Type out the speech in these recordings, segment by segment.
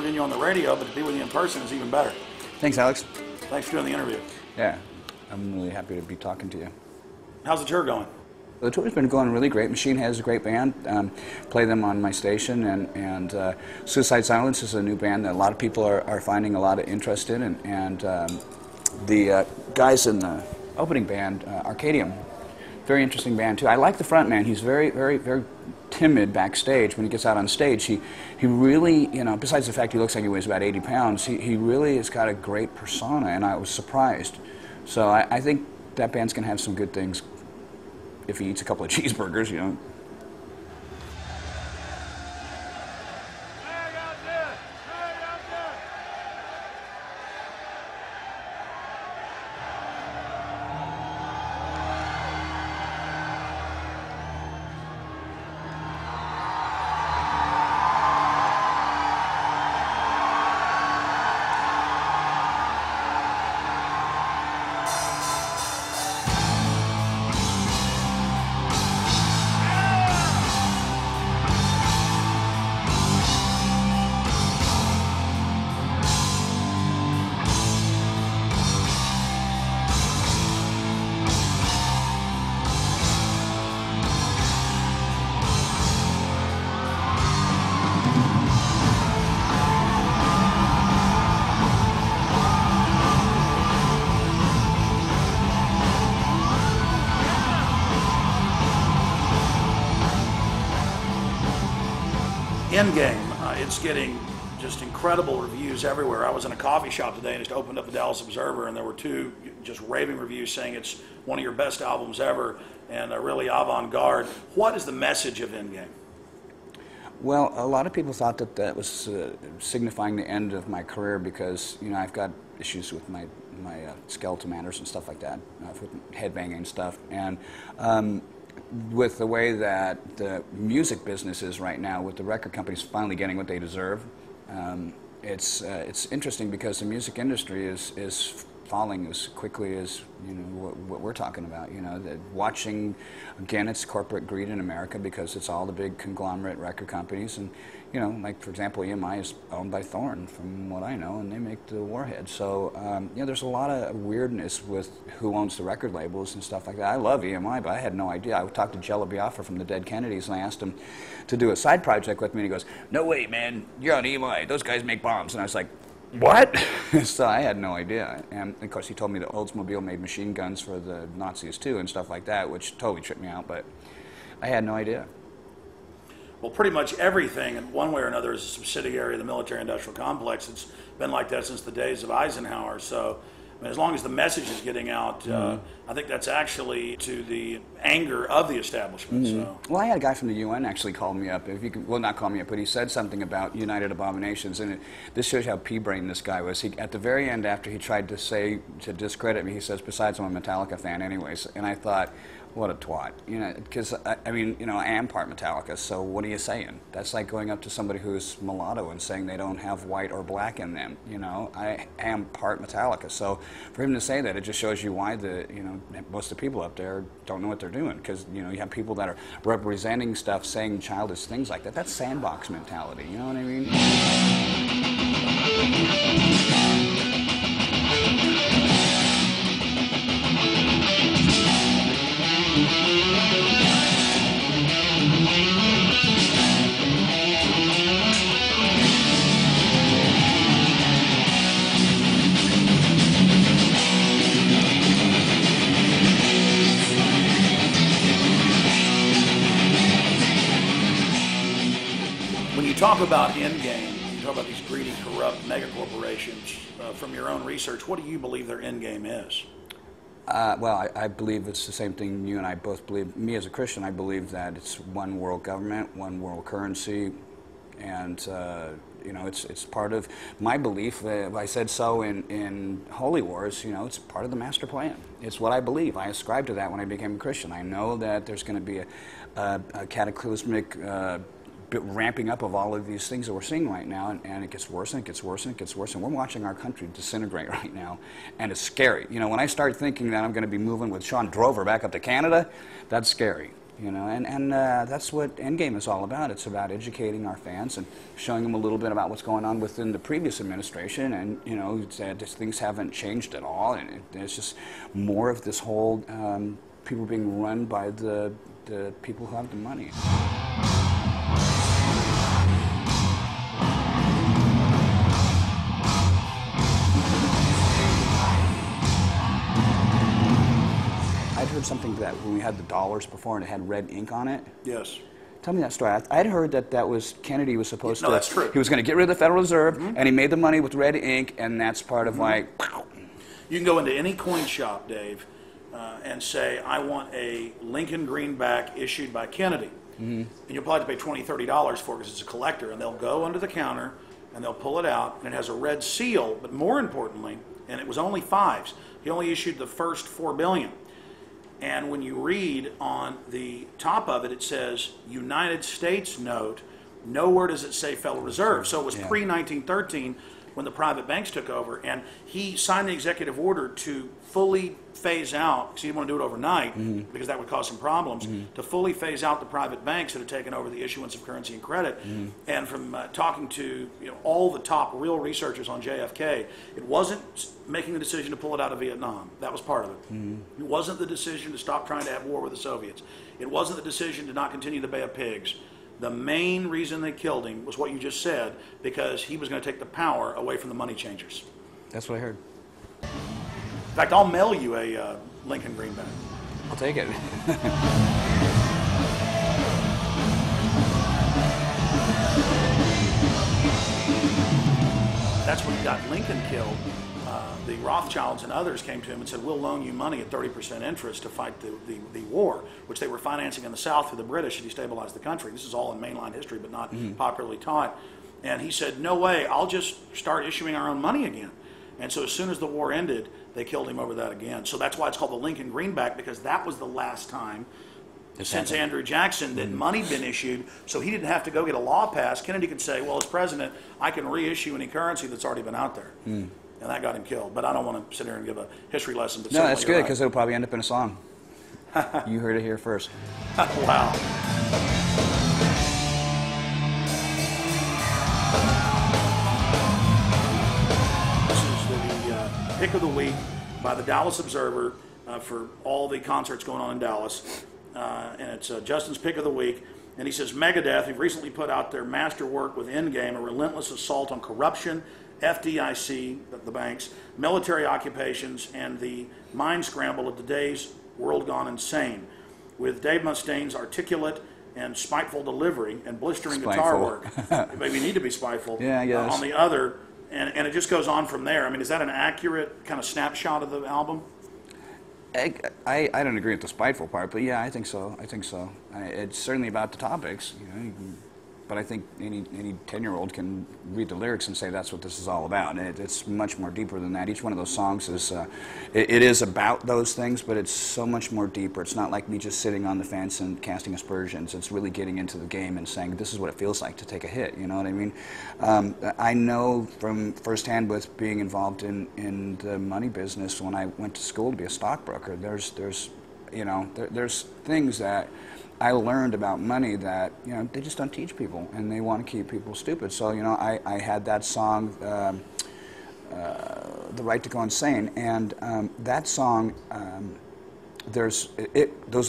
interviewing you on the radio, but to be with you in person is even better. Thanks, Alex. Thanks for doing the interview. Yeah, I'm really happy to be talking to you. How's the tour going? The tour's been going really great. Machine has a great band. Play them on my station, and Suicide Silence is a new band that a lot of people are finding a lot of interest in, and the guys in the opening band, Arcadium, very interesting band too. I like the front man. He's very, very, very timid backstage. When he gets out on stage, he really, you know, besides the fact he looks like he weighs about 80 pounds, he really has got a great persona, and I was surprised. So I think that band's going to have some good things if he eats a couple of cheeseburgers, you know. Endgame, it's getting just incredible reviews everywhere. I was in a coffee shop today and just opened up the Dallas Observer, and there were two just raving reviews saying it's one of your best albums ever and really avant-garde. What is the message of Endgame? Well, a lot of people thought that that was signifying the end of my career because, you know, I've got issues with my skeletal matters and stuff like that, with headbanging and stuff, and with the way that the music business is right now, with the record companies finally getting what they deserve, it's interesting because the music industry is falling as quickly as, you know, what we're talking about. You know, watching, again, it's corporate greed in America because it's all the big conglomerate record companies, and, you know, like for example, EMI is owned by Thorn, from what I know, and they make the Warhead. So you know, there's a lot of weirdness with who owns the record labels and stuff like that. I love EMI, but I had no idea. I talked to Jello Biafra from the Dead Kennedys, and I asked him to do a side project with me, and he goes, "No way, man, you're on EMI. Those guys make bombs." And I was like, "What?" So I had no idea. And of course he told me that Oldsmobile made machine guns for the Nazis too and stuff like that, which totally tripped me out, but I had no idea. Well, pretty much everything in one way or another is a subsidiary of the military-industrial complex. It's been like that since the days of Eisenhower. So I mean, as long as the message is getting out, I think that's actually to the anger of the establishment. So. Well, I had a guy from the UN actually call me up. If you could, well, not call me up, but he said something about United Abominations, and this shows how pea-brained this guy was. At the very end, after he tried to discredit me, he says, "Besides, I'm a Metallica fan anyways." And I thought, what a twat, you know, because, I mean, you know, I am part Metallica, so what are you saying? That's like going up to somebody who's mulatto and saying they don't have white or black in them, you know? I am part Metallica, so for him to say that, it just shows you why you know, most of the people up there don't know what they're doing, because, you know, you have people that are representing stuff, saying childish things like that. That's sandbox mentality, you know what I mean? When you talk about Endgame, you talk about these greedy, corrupt mega corporations. From your own research, what do you believe their endgame is? Well, I believe it's the same thing you and I both believe. Me as a Christian, I believe that it's one world government, one world currency, and you know, it's part of my belief. I said so in Holy Wars. You know, it's part of the master plan. It's what I believe. I ascribe to that when I became a Christian. I know that there's going to be a cataclysmic ramping up of all of these things that we're seeing right now, and it gets worse and it gets worse and it gets worse, and we're watching our country disintegrate right now, and it's scary. You know, when I start thinking that I'm going to be moving with Sean Drover back up to Canada, that's scary. You know, and that's what Endgame is all about. It's about educating our fans and showing them a little bit about what's going on within the previous administration, and you know, things haven't changed at all, and it's just more of this whole people being run by the people who have the money. I'd heard something that when we had the dollars before and it had red ink on it. Yes. Tell me that story. I'd heard that was Kennedy was supposed to. No, that's true. He was going to get rid of the Federal Reserve, and he made the money with red ink, and that's part of like. You can go into any coin shop, Dave, and say, I want a Lincoln greenback issued by Kennedy. And you'll probably have to pay $20, $30 for it because it's a collector. And they'll go under the counter and they'll pull it out, and it has a red seal, but more importantly, and it was only fives. He only issued the first $4 billion. And when you read on the top of it, it says United States note. Nowhere does it say Federal Reserve. So it was pre-1913 when the private banks took over, and he signed the executive order to fully phase out, because he didn't want to do it overnight because that would cause some problems, to fully phase out the private banks that had taken over the issuance of currency and credit. And from talking to all the top real researchers on JFK, it wasn't making the decision to pull it out of Vietnam. That was part of it. It wasn't the decision to stop trying to have war with the Soviets. It wasn't the decision to not continue the Bay of Pigs. The main reason they killed him was what you just said, because he was going to take the power away from the money changers. That's what I heard. In fact, I'll mail you a Lincoln greenback. I'll take it. That's when he got Lincoln killed. The Rothschilds and others came to him and said, we'll loan you money at 30% interest to fight the war, which they were financing in the South through the British to destabilize the country. This is all in mainline history, but not popularly taught. And he said, no way, I'll just start issuing our own money again. And so as soon as the war ended, they killed him over that again. So that's why it's called the Lincoln greenback, because that was the last time since Andrew Jackson that money had been issued, so he didn't have to go get a law passed. Kennedy could say, well, as president, I can reissue any currency that's already been out there. And that got him killed. But I don't want to sit here and give a history lesson. But no, that's good, because it'll probably end up in a song. You heard it here first. Wow. This is the pick of the week by the Dallas Observer for all the concerts going on in Dallas. And it's Justin's pick of the week. And he says, Megadeth have recently put out their masterwork with Endgame, a relentless assault on corruption, FDIC, the banks, military occupations, and the mind scramble of today's world gone insane. With Dave Mustaine's articulate and spiteful delivery and blistering guitar work. Maybe you need to be spiteful. Yeah, I guess. On the other, and it just goes on from there. I mean, is that an accurate kind of snapshot of the album? I don't agree with the spiteful part, but yeah, I think so. It's certainly about the topics, but I think any 10-year-old can read the lyrics and say that's what this is all about. And it's much more deeper than that. Each one of those songs is it is about those things, but it's so much more deeper. It's not like me just sitting on the fence and casting aspersions. It's really getting into the game and saying this is what it feels like to take a hit. You know what I mean? I know from firsthand with being involved in the money business when I went to school to be a stockbroker. There's things that I learned about money that they just don't teach people, and they want to keep people stupid. So I had that song, "The Right to Go Insane," and that song, those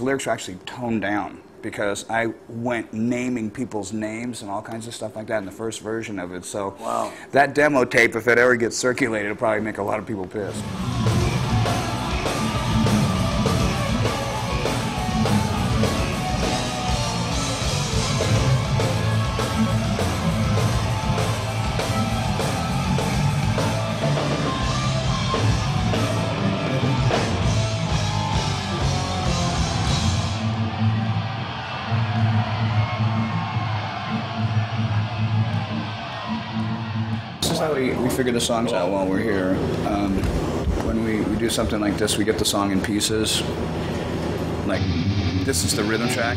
lyrics are actually toned down because I went naming people's names and all kinds of stuff like that in the first version of it. So wow. That demo tape, if it ever gets circulated, it'll probably make a lot of people pissed. We figure the songs out while we're here. When we do something like this, we get the song in pieces. Like, this is the rhythm track.